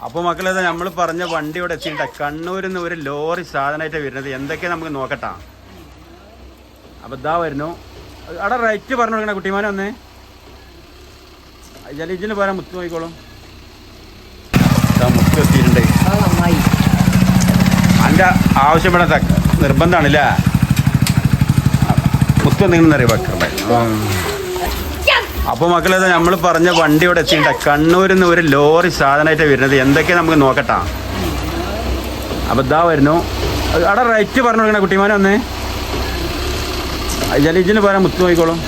അപ്പോൾ മക്കളെ നമ്മൾ പറഞ്ഞ വണ്ടി ഇവിടെ എത്തിയിട്ട കണ്ണൂരിൽ നിന്ന് ഒരു ലോറി സാധനമായിട്ട് വരുന്നത് എന്തൊക്കെയാണ് നമുക്ക് നോക്കട്ടാ. അപ്പോൾ ഇതാ വരുന്നു. അവിടെ റൈറ്റ് പറഞ്ഞു കൊടുക്കണ കുട്ടിമാനെ വന്നേ. ജലീജിന് പോരാ മുത്ത് നോക്കിക്കോളും. മുത്ത് എത്തിയിട്ടുണ്ട്. എൻ്റെ ആവശ്യപ്പെടാത്ത നിർബന്ധമാണല്ലേ മുത്ത് എന്തെങ്കിലും അറിയാം വെക്കണ്ടേ. അപ്പോൾ മക്കളെ നമ്മൾ പറഞ്ഞ വണ്ടി ഇവിടെ എത്തിയിട്ട കണ്ണൂരിൽ നിന്ന് ഒരു ലോറി സാധനമായിട്ട് വരുന്നത് എന്തൊക്കെയാണ് നമുക്ക് നോക്കട്ടാ. അപ്പോൾ ഇതാ വരുന്നു. അവിടെ റൈറ്റ് പറഞ്ഞു കൊടുക്കണ കുട്ടിമാനെ വന്നേ. ജലീജിന് പോരാ മുത്ത് നോക്കിക്കോളും.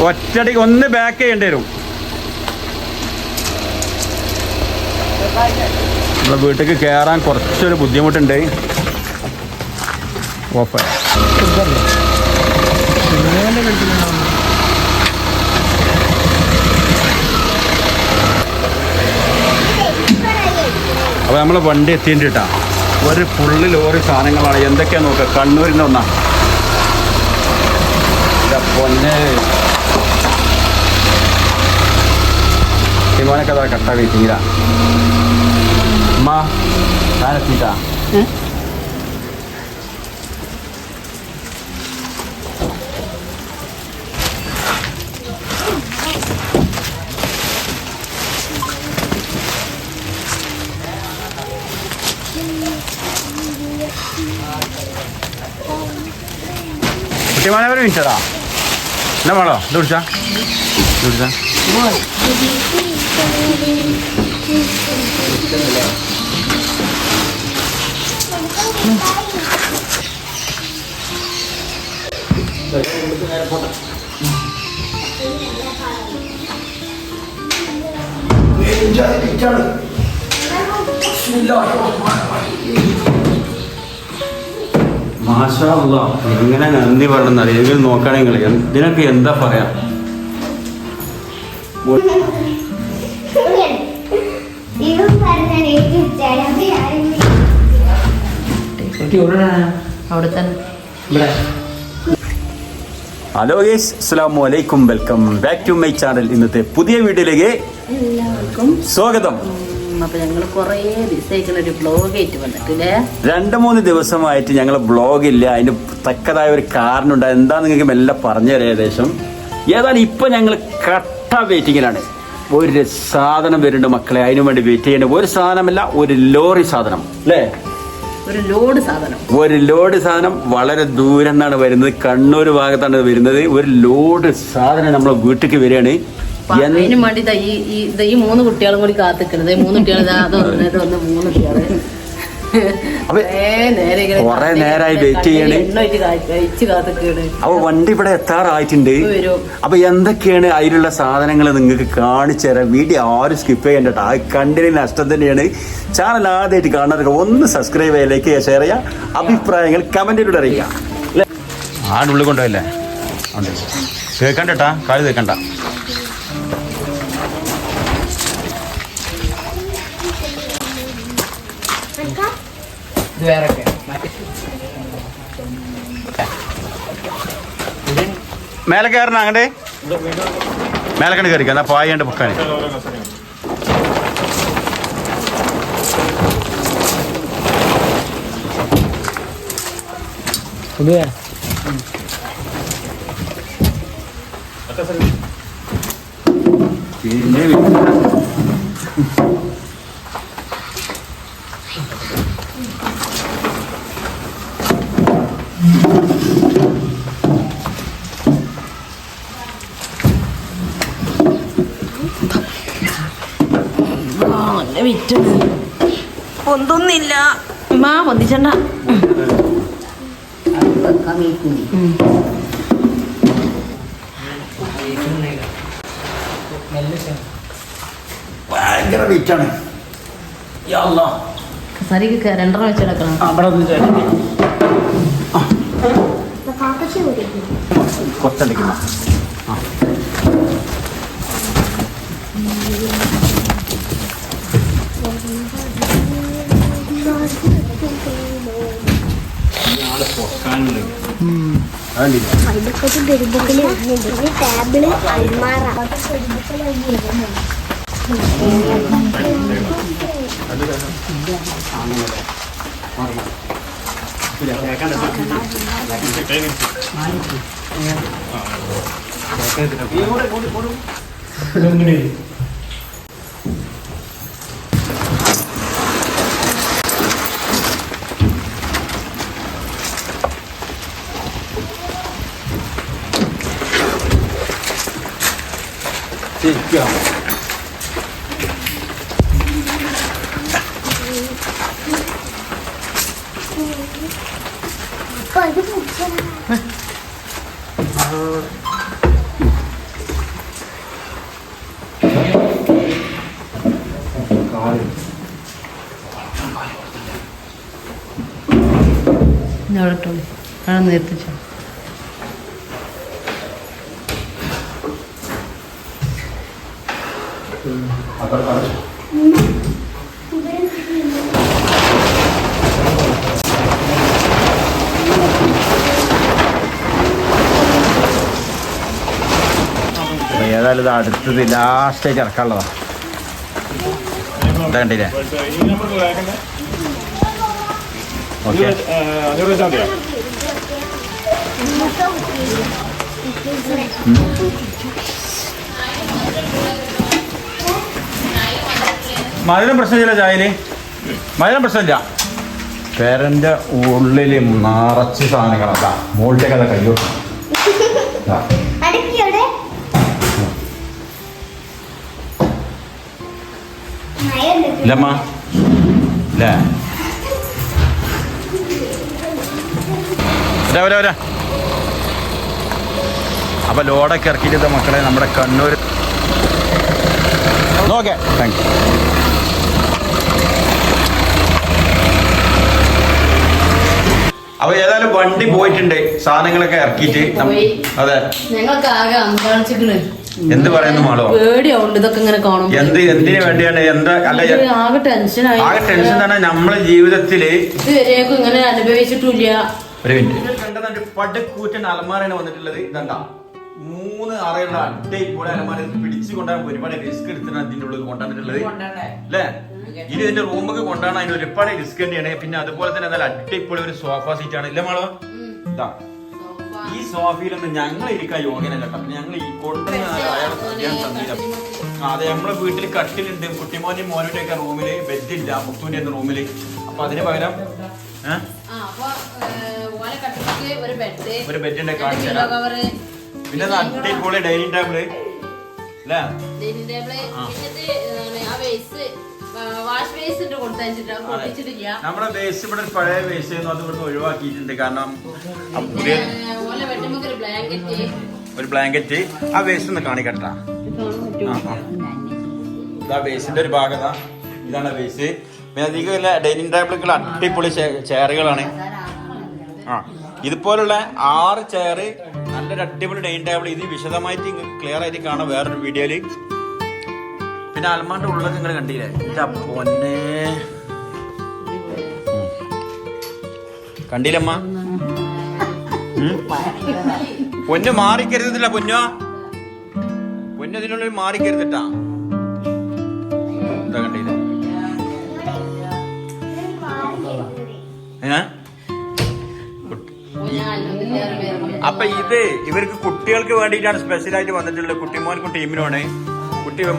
ഒറ്റടിക്ക് ഒന്ന് ബാക്ക് ചെയ്യേണ്ടി വരും. നമ്മളെ വീട്ടിലേക്ക് കയറാൻ കുറച്ചൊരു ബുദ്ധിമുട്ടുണ്ട്. ഓപ്പൺ അപ്പോൾ നമ്മൾ വണ്ടി എത്തിയിട്ടാ ഒരു ഫുള്ള് ലോറി സാധനങ്ങളാണ്. എന്തൊക്കെയാ നോക്കുക. കണ്ണൂരിൽ നിന്ന് ഒന്നാ പൊന്നെ മോനൊക്കെ അതാ കട്ട വെയിറ്റിങ്ങിലാ. അമ്മ ഞാനെത്തിട്ടാ. കുട്ടിമാനെ ഒരു മിനിറ്റടാ. എന്നാ വേണോ ഇത് വിളിച്ചാ വിളിച്ചാ. മാഷാ അല്ലാഹ്, എങ്ങനെ നന്ദി പറയണമെന്നറിയാം. എങ്കിലും നോക്കുകയാണെങ്കിൽ ഇതിനൊക്കെ എന്താ പറയാ. ഹലോ ഗൈസ്, അസ്സലാമു അലൈക്കും. Welcome back to my channel. ഇന്നത്തെ പുതിയ വീഡിയോയിലേക്ക് എല്ലാവർക്കും സ്വാഗതം. രണ്ട് മൂന്ന് ദിവസമായിട്ട് ഞങ്ങൾ ബ്ലോഗ് ഇല്ല. അതിന് തക്കതായ ഒരു കാരണം ഉണ്ട്. എന്താ നിങ്ങൾക്ക് മെല്ലെ പറഞ്ഞു തരാം. ഏതായാലും ഇപ്പൊ ഞങ്ങൾ കട്ട വെയിറ്റിങ്ങിലാണ്. ഒരു സാധനം വരുന്നുണ്ട് മക്കളെ. അതിനു വേണ്ടി വെയിറ്റ് ചെയ്യേണ്ട ഒരു സാധനമല്ല, ഒരു ലോറി സാധനം അല്ലേ. ഒരു ലോഡ് സാധനം വളരെ ദൂരം നിന്നാണ് വരുന്നത്. കണ്ണൂർ ഭാഗത്താണ് വരുന്നത്. ഒരു ലോഡ് സാധനം നമ്മളെ വീട്ടിലേക്ക് വരികയാണ്. അതിനും വേണ്ടി ഈ മൂന്ന് കുട്ടികളും കൂടി കാത്തിക്കുന്നത്. മൂന്ന് കുട്ടികൾ മൂന്ന് കുട്ടികള് കൊറേ നേരമായി വെയിറ്റ് ചെയ്യണേ. അപ്പൊ വണ്ടി ഇവിടെ എത്താറായിട്ടുണ്ട്. അപ്പൊ എന്തൊക്കെയാണ് അതിലുള്ള സാധനങ്ങൾ നിങ്ങൾക്ക് കാണിച്ചു തരാം. വീഡിയോ ആരും സ്കിപ്പ് ചെയ്യണ്ട. ആ കണ്ടിന് നഷ്ടം തന്നെയാണ്. ചാനൽ ആദ്യമായിട്ട് കാണുന്നവർക്ക് ഒന്ന് സബ്സ്ക്രൈബ് ചെയ്യുക, ലൈക്ക് ചെയ്യുക, ഷെയർ ചെയ്യുക, അഭിപ്രായങ്ങൾ കമന്റിലൂടെ അറിയിക്കുക. ആടുള്ളിൽ കൊണ്ടുപോയില്ലേ കേൾക്കണ്ടട്ടാ, കാല് കേൾക്കണ്ട. മേലെ കയറണ അങ്ങോട്ട് മേലെ കണ്ട് കയറിക്കാം. എന്നാ പായണ്ട് പൊക്കാൻ. പൊന്തൊന്നില്ല പൊന്തിച്ചണ്ട. ഭയങ്കര വെയിറ്റാണ്. സരിക്ക് രണ്ടെണ്ണം വെച്ചെടുക്കണം. കൊത്തടിക്കണം. അവിടെ കാണാൻ നിർത്തിച്ചു. ഏതായാലും ഇത് അടുത്തത് ലാസ്റ്റായിട്ട് ഇറക്കാനുള്ളതാ. ഇതാ കണ്ടില്ലേ? ഓക്കെ, മധുരം പ്രശ്നമില്ല, ചായന് മധുരം പ്രശ്നമില്ല. പേരൻ്റെ ഉള്ളിൽ നിറച്ച് സാധനങ്ങളതാ. മോളുടെ കഥ കയ്യോട്ട് ഇല്ലമ്മ ഇല്ലേ? വരാ. അപ്പൊ ലോഡൊക്കെ ഇറക്കിയിട്ട് മക്കളെ നമ്മുടെ കണ്ണൂർ ഓക്കെ. Thank you. അപ്പൊ ഏതായാലും വണ്ടി പോയിട്ടുണ്ട്, സാധനങ്ങളൊക്കെ ഇറക്കിയിട്ട്. അതെ, ഞങ്ങൾക്ക് ആകെ അമ്പാളിച്ചിക്കണ്. എന്ത് പറയുന്നു മാളോ? പേടിയാവുണ്ട് ഇതൊക്കെ ഇങ്ങനെ കാണും. എന്തിനു വേണ്ടിയാണ്? എന്താ അല്ല, ആകെ ടെൻഷനായി. ആകെ ടെൻഷൻ തന്നെ നമ്മളെ ജീവിതത്തില് ഇതുവരെയൊക്കെ ഇങ്ങനെ അനുഭവിച്ചിട്ടില്ല. ഒരു മിനിറ്റ്. കണ്ടത് പടക്കൂറ്റൻ അലമാരയാണ് വന്നിട്ടുള്ളത്. ഇതണ്ട 3 അറയുള്ള അഡ്ഡേപോലെ അലമാര പിടിച്ചു കൊണ്ടാണ് ഒരുപാട് റിസ്ക് എടുത്തിട്ടാണ് ഇതിന്റെ ഉള്ളിൽ കൊണ്ടുവന്നിട്ടുള്ളത് അല്ലേ? ഇനി ഇതിന്റെ റൂമൊക്കെ കൊണ്ടാണ് അതിന് ഒരുപാട് റിസ്ക് തന്നെയാണ്. പിന്നെ അതുപോലെ തന്നെ നല്ല അഡ്ഡേപോലെ ഒരു സോഫ സീറ്റ് ആണ് ഇല്ല മാളോ? ഇതാ ഈ സോഫയിലൊന്നും ഞങ്ങൾ ഇരിക്കാൻ യോഗ്യനല്ല കേട്ടോ. ഞങ്ങൾ ഈ കൊണ്ടുവന്ന അതെ, നമ്മളെ വീട്ടിൽ കട്ടിലുണ്ട്. കുട്ടിമോന്റെയും മോനുടെ ഒക്കെ റൂമില് ബെഡില്ല, മുത്തൂന്റെ റൂമില്. അപ്പൊ അതിന് പകരം ഒരു ബെഡിന്റെ കാണിച്ചു. പിന്നെ അടിപൊളി ഡൈനിങ് ടേബിള് അല്ലേ? നമ്മുടെ വേസ്റ്റ് ഇവിടെ പഴയ വേസ്റ്റ് അത് ഇവിടുന്ന് ഒഴിവാക്കിയിട്ടുണ്ട്. കാരണം പുതിയ ഒരു ബ്ലാങ്കറ്റ് ആ വേസ്റ്റ് ഒന്ന് കാണിക്കട്ടാ. ഇതാ വേസ്റ്റിന്റെ ഒരു ഭാഗത. ഇതാണ് വേസ്റ്റ്. പിന്നെ അധികം ഡൈനിങ് ടേബിളുകൾ അടിപൊളി ചെയറുകളാണ്. ഇതുപോലുള്ള 6 ചെയർ, നല്ലൊരു അടിപൊളി ഡൈനിങ് ടേബിൾ. ഇത് വിശദമായിട്ട് ക്ലിയർ ആയിട്ട് കാണാം വേറൊരു വീഡിയോയില്. പിന്നെ അൽമാന്റെ ഉള്ളൊക്കെ നിങ്ങൾ കണ്ടില്ലേ? എന്റെ പൊന്നെ കണ്ടില്ലമ്മ? പൊന്നു മാറിക്കരുതില്ല, പൊന്നോ പൊന്നതിനുള്ളിൽ മാറിക്കരുതിട്ടാ. എന്താ കണ്ടില്ല? അപ്പൊ ഇത് ഇവർക്ക് കുട്ടികൾക്ക് വേണ്ടിയിട്ടാണ് സ്പെഷ്യലായിട്ട് വന്നിട്ടുള്ളത്. കുട്ടിമോനും ടീമിനുമാണ്.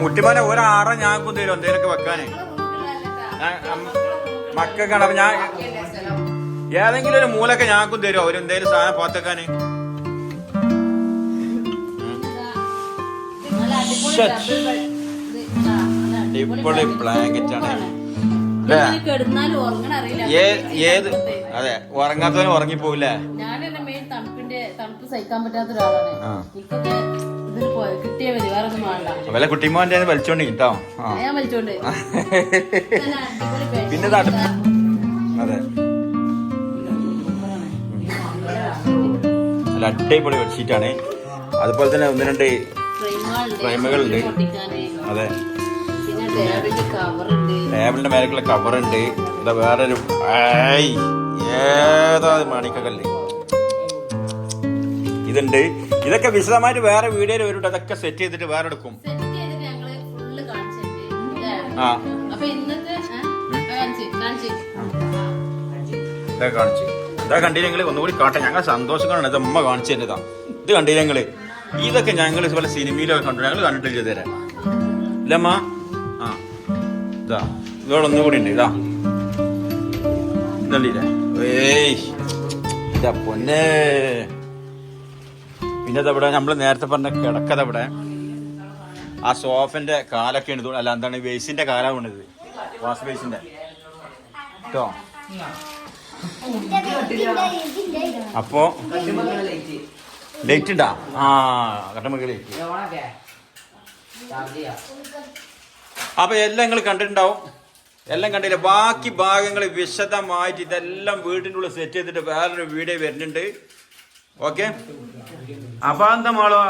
മുട്ടിമോനെ ഒരാറ ഞാക്കും തരും എന്തേലൊക്കെ വെക്കാന് മക്കൾക്കാണ്. അപ്പൊ ഞാൻ ഏതെങ്കിലും ഒരു മൂലൊക്കെ ഞാക്കും തരും അവരെന്തേലും സാധനം പാത്തക്കാന്. അടിപൊളി ബ്ലാങ്കറ്റ് ആണ്. ഏത് അതെ, ഉറങ്ങാത്തവന് ഉറങ്ങിപ്പോവില്ലേ? തണുപ്പ് സഹിക്കാൻ പറ്റാത്ത ഒരാളാണ്. കിട്ടിയ മതി, വേറെ ഒന്നും വേണ്ട. വല്ല കുട്ടിമോന്റെ വലിച്ചോണ്ടി കേട്ടോ. ഞാൻ വലിച്ചോണ്ട്. പിന്നെ അതെ, നല്ല അടിപൊളി ബെഡ്ഷീറ്റാണ്. അതുപോലെ തന്നെ 1-2 ഫ്രെയിമുകളുണ്ട്. അതെ, ടേബിളിന്റെ മേലേക്കുള്ള കവറുണ്ട്. എന്താ വേറൊരു ഏതാ മാണിക്കല്ലേ ഇതുണ്ട്. ഇതൊക്കെ വിശദമായിട്ട് വേറെ വീഡിയോയിൽ വരും. അതൊക്കെ സെറ്റ് ചെയ്തിട്ട് വേറെ എടുക്കും. ആ അപ്പൊ ഇന്നത്തെ ഇതാ കാണിച്ചു. ഇതാ കണ്ടില്ലെങ്കില് ഒന്നുകൂടി കാട്ടെ. ഞങ്ങൾ സന്തോഷങ്ങളാണ്. ഇത് അമ്മ കാണിച്ചു തന്നതാ. ഇത് കണ്ടില്ലെങ്കില് ഇതൊക്കെ ഞങ്ങൾ ഇതുപോലെ സിനിമയിലൊക്കെ കണ്ടു. ഞങ്ങൾ കണ്ടിട്ടില്ല ഇതുവരെ. ഇല്ലമ്മ? ആ ഇതാ ഇതോടെ ഒന്നുകൂടി ഉണ്ട്. ഇതാ ഇതല്ലേ? ഏയ് ഇതാ പൊന്നെ. പിന്നെ ഇവിടെ നമ്മള് നേരത്തെ പറഞ്ഞ കിടക്കത ഇവിടെ ആ സോഫന്റെ കാലൊക്കെ ഉണ്ട്. അല്ല എന്താണ് ബേസിന്റെ കാലാണ് ഇത്. വാഷ് ബേസിന്റെ കേട്ടോ. അപ്പോ ലൈറ്റ് ഉണ്ടാ? ആ കട്ടമക്ക് ലൈറ്റ്. അപ്പൊ എല്ലാം നിങ്ങൾ കണ്ടിട്ടുണ്ടാവും. എല്ലാം കണ്ടില്ല. ബാക്കി ഭാഗങ്ങൾ വിശദമായിട്ട് ഇതെല്ലാം വീടിൻ്റെ ഉള്ളിൽ സെറ്റ് ചെയ്തിട്ട് വേറൊരു വീഡിയോ വരുന്നുണ്ട്. ഓക്കെ. അപ്പൊ എന്താ മോളോ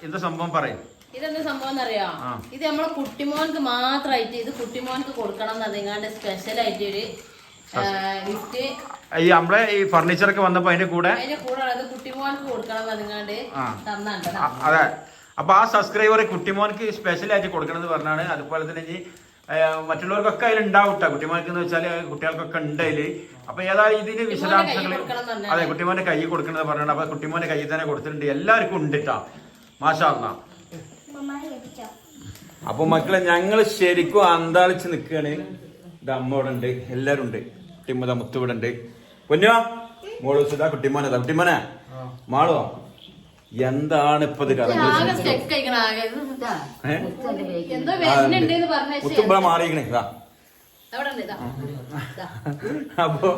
എന്താ സംഭവം പറയും? ഇതെന്താ സംഭവം എന്നറിയാം? ഇത് നമ്മളെ കുട്ടിമോൻക്ക് മാത്രമായിട്ട് ഇത് കുട്ടിമോൻക്ക് കൊടുക്കണം എന്നതിങ്ങാണ്ട് സ്പെഷ്യൽ ആയിട്ട് ഒരു ഗിഫ്റ്റ്. ഈ നമ്മളെ ഈ ഫർണിച്ചർ ഒക്കെ വന്നപ്പോ അതിന്റെ കൂടെ കുട്ടിമോൻക്ക് കൊടുക്കണം എന്നതിങ്ങാണ്ട് തന്നാണ്ട്. അതെ. അപ്പൊ ആ സബ്സ്ക്രൈബർ കുട്ടിമോൻക്ക് സ്പെഷ്യൽ ആയിട്ട് കൊടുക്കണം എന്ന് പറഞ്ഞാണ്. അതുപോലെ തന്നെ ഇനി മറ്റുള്ളവർക്കൊക്കെ അതിൽ ഉണ്ടാവട്ടെ. കുട്ടിമോൻക്ക് എന്ന് വെച്ചാല് കുട്ടികൾക്കൊക്കെ ഉണ്ട് അതില്. അപ്പൊ ഏതായാലും ഇതിന് വിശദാംശങ്ങൾ അതെ കുട്ടിമോന്റെ കൈ കൊടുക്കണത് പറഞ്ഞാണ്. അപ്പൊ കുട്ടിമോന്റെ കൈ തന്നെ കൊടുത്തിട്ടുണ്ട്. എല്ലാവർക്കും ഉണ്ട് ട്ടാ. മാഷാ അല്ലാഹ്. അപ്പൊ മക്കളെ ഞങ്ങള് ശരിക്കും അന്താളിച്ച് നിൽക്കുകയാണ്. ഇത് അമ്മ ഇവിടെ ഉണ്ട്, എല്ലാരും ഉണ്ട്. കുട്ടിമ്മ മുത്ത് ഇവിടെ ഉണ്ട്. പൊന്നോ മോള് സുധാ കുട്ടിമോനെ കുട്ടിമോനെ മാളോ എന്താണ് ഇപ്പൊ ഇത് മുത്തുമ്പ മാറിയിക്കണേ. അപ്പൊ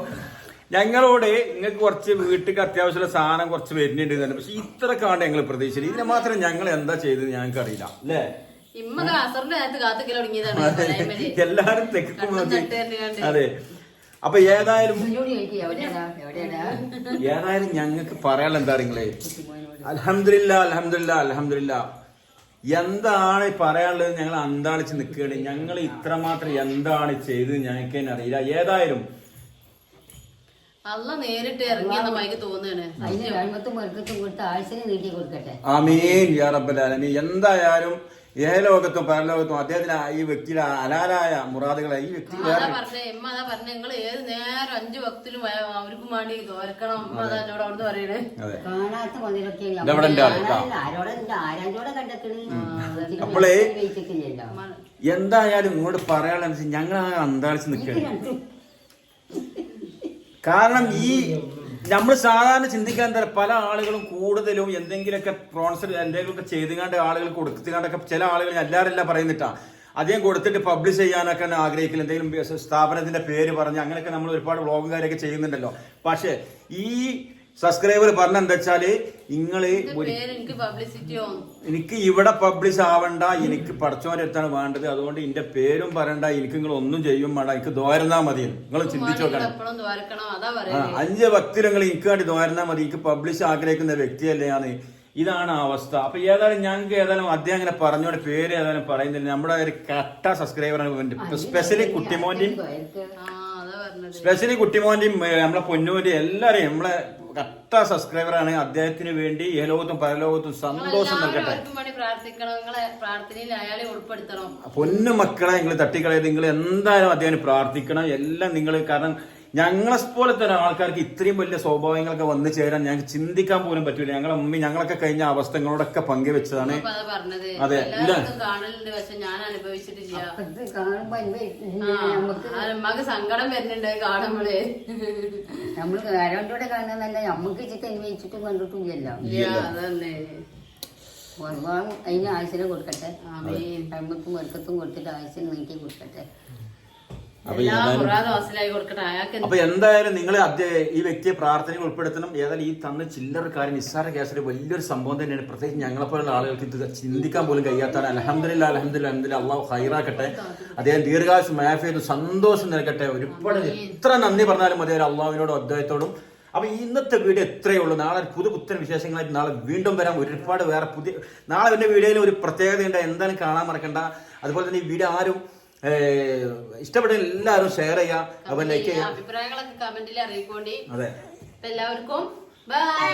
ഞങ്ങളോട് നിങ്ങൾക്ക് കുറച്ച് വീട്ടിൽ അത്യാവശ്യമുള്ള സാധനം കുറച്ച് വരുന്നുണ്ട്. പക്ഷെ ഇത്ര കാണ്ട് ഞങ്ങൾ പ്രതീക്ഷിച്ചില്ല. ഇതിനെ മാത്രം ഞങ്ങൾ എന്താ ചെയ്തത് ഞങ്ങൾക്ക് അറിയില്ല അല്ലേ. എല്ലാരും തെക്കും. അതെ. അപ്പൊ ഏതായാലും ഞങ്ങൾക്ക് പറയാനുള്ള എന്താ നിങ്ങളെ അൽഹംദുലില്ലാ അൽഹംദുലില്ലാ അൽഹംദുലില്ലാ എന്താണ് പറയാനുള്ളത് ഞങ്ങൾ അന്താളിച്ച് നിൽക്കുകയാണ്. ഞങ്ങൾ ഇത്രമാത്രം എന്താണ് ചെയ്തത് ഞങ്ങൾക്ക് തന്നെ അറിയില്ല. ഏതായാലും നേരിട്ട് ഇറങ്ങിയെന്ന് മൈക്ക് തോന്നുകയാണ്. ആമീൻ യാ റബ്ബൽ ആലമീൻ. എന്തായാലും ഏലോകത്തും പരലോകത്തും അദ്ദേഹത്തിന് ഈ വ്യക്തിയുടെ ഹലാലായ മുറാദുകളെ ഈ വ്യക്തി നിങ്ങൾ ഏത് നേരം 5 വക്തിലും അവർക്കും വേണ്ടി തോരക്കണം എന്നോട് അവിടുന്ന് പറയണേ. അപ്പോളേ എന്തായാലും ഇങ്ങോട്ട് പറയാനുള്ള ഞങ്ങൾ അന്താളിച്ച് നിൽക്കുകയാണ്. കാരണം ഈ നമ്മൾ സാധാരണ ചിന്തിക്കാൻ എന്താ പല ആളുകളും കൂടുതലും എന്തെങ്കിലുമൊക്കെ സ്പോൺസർ എന്തെങ്കിലുമൊക്കെ ചെയ്തുകൊണ്ട് ആളുകൾ കൊടുത്തുകൊണ്ടൊക്കെ ചില ആളുകൾ എല്ലാവരെല്ലാം പറയുന്നിട്ടാ അധികം കൊടുത്തിട്ട് പബ്ലിഷ് ചെയ്യാനൊക്കെ ആഗ്രഹിക്കില്ല. എന്തെങ്കിലും സ്ഥാപനത്തിന്റെ പേര് പറഞ്ഞ് അങ്ങനെയൊക്കെ നമ്മൾ ഒരുപാട് വ്ളോഗും കാര്യമൊക്കെ ചെയ്യുന്നുണ്ടല്ലോ. പക്ഷെ ഈ സബ്സ്ക്രൈബർ പറഞ്ഞ എന്താ വെച്ചാല് നിങ്ങള് എനിക്ക് ഇവിടെ പബ്ലിഷ് ആവണ്ട, എനിക്ക് പഠിച്ചോന്റെ അടുത്താണ് വേണ്ടത്, അതുകൊണ്ട് എന്റെ പേരും പറയണ്ട, എനിക്ക് നിങ്ങൾ ഒന്നും ചെയ്യും വേണ്ട, എനിക്ക് ദ്വാരന്നാ മതി. നിങ്ങൾ ചിന്തിച്ചു നോക്കണം. 5 ഭക്തിൽ നിങ്ങൾ എനിക്ക് വേണ്ടി ദ്വാരന്നാ മതി, എനിക്ക് പബ്ലിഷ് ആഗ്രഹിക്കുന്ന വ്യക്തിയല്ലേ ആണ്. ഇതാണ് അവസ്ഥ. അപ്പൊ ഏതായാലും ഞങ്ങൾക്ക് ഏതായാലും അദ്ദേഹം അങ്ങനെ പറഞ്ഞോണ്ട് പേര് ഏതായാലും പറയുന്നില്ല. നമ്മുടെ ഒരു കട്ട സബ്സ്ക്രൈബറാണ്. സ്പെഷ്യലി കുട്ടിമോന്റെയും നമ്മളെ പൊന്നൂന്റെയും എല്ലാരെയും നമ്മളെ കട്ട സബ്സ്ക്രൈബറാണ്. അദ്ദേഹത്തിന് വേണ്ടി ഏലോകത്തും പരലോകത്തും സന്തോഷം നൽകട്ടെ. പൊന്നു മക്കളെ നിങ്ങൾ തട്ടിക്കളയത് നിങ്ങൾ എന്തായാലും അദ്ദേഹം പ്രാർത്ഥിക്കണം. എല്ലാം നിങ്ങൾ കാരണം ഞങ്ങളെ പോലത്തെ ആൾക്കാർക്ക് ഇത്രയും വലിയ സ്വഭാവങ്ങളൊക്കെ വന്നു ചേരാൻ ഞങ്ങൾക്ക് ചിന്തിക്കാൻ പോലും പറ്റൂല. ഞങ്ങളെ ഉമ്മി ഞങ്ങളൊക്കെ കഴിഞ്ഞ അവസ്ഥകളോടൊക്കെ പങ്കുവെച്ചതാണ്. അതെ സങ്കടം വരുന്നുണ്ട് കാണുമ്പോഴേ. നമ്മള് ആരോടെ കാണുന്നതല്ല, നമ്മക്ക് ചിക്കൻ വെച്ചിട്ടും കണ്ടിട്ടില്ലല്ലോ. അതന്നെ അതിന് ആഴ്ചയിൽ കൊടുക്കട്ടെ. നമ്മക്കും വർക്കത്തും കൊടുത്തിട്ട് ആഴ്ചയിൽ നീട്ടി കൊടുക്കട്ടെ. അപ്പൊ എന്തായാലും നിങ്ങൾ ഈ വ്യക്തിയെ പ്രാർത്ഥനയിൽ ഉൾപ്പെടുത്തണം. ഏതായാലും ഈ തന്ന ചില്ലറ കാര്യം നിസ്സാര കേസിൽ വലിയൊരു സംഭവം തന്നെയാണ്. പ്രത്യേകിച്ച് ഞങ്ങളെപ്പോലുള്ള ആളുകൾക്ക് ഇത് ചിന്തിക്കാൻ പോലും കഴിയാത്താണ്. അൽഹംദുലില്ലാ അൽഹംദുലില്ലാ അൽഹംദുലില്ലാ അള്ളാഹു ഹൈറാക്കട്ടെ. അദ്ദേഹം ദീർഘായുസ്സും മാഫിയത്തും സന്തോഷം നൽകട്ടെ. ഒരുപാട് എത്ര നന്ദി പറഞ്ഞാലും മതി അള്ളാഹുവിനോടും അദ്ദേഹത്തോടും. അപ്പൊ ഇന്നത്തെ വീഡിയോ എത്രയേ ഉള്ളൂ. നാളെ പുതുപുത്തൻ വിശേഷങ്ങളായിട്ട് നാളെ വീണ്ടും വരാം. ഒരുപാട് വേറെ നാളെ എന്റെ വീഡിയോയിൽ ഒരു പ്രത്യേകതയുണ്ട്, എന്തായാലും കാണാൻ മറക്കണ്ട. അതുപോലെ തന്നെ ഈ വീഡിയോ ആരും ഇഷ്ടപ്പെട്ട എല്ലാവരും ഷെയർ ചെയ്യാം, അതുപോലെ ലൈക്ക് ചെയ്യാം. അഭിപ്രായങ്ങളൊക്കെ കമന്റിൽ അറിയിക്കോണ്ടി. അതെ എല്ലാവർക്കും ബൈ.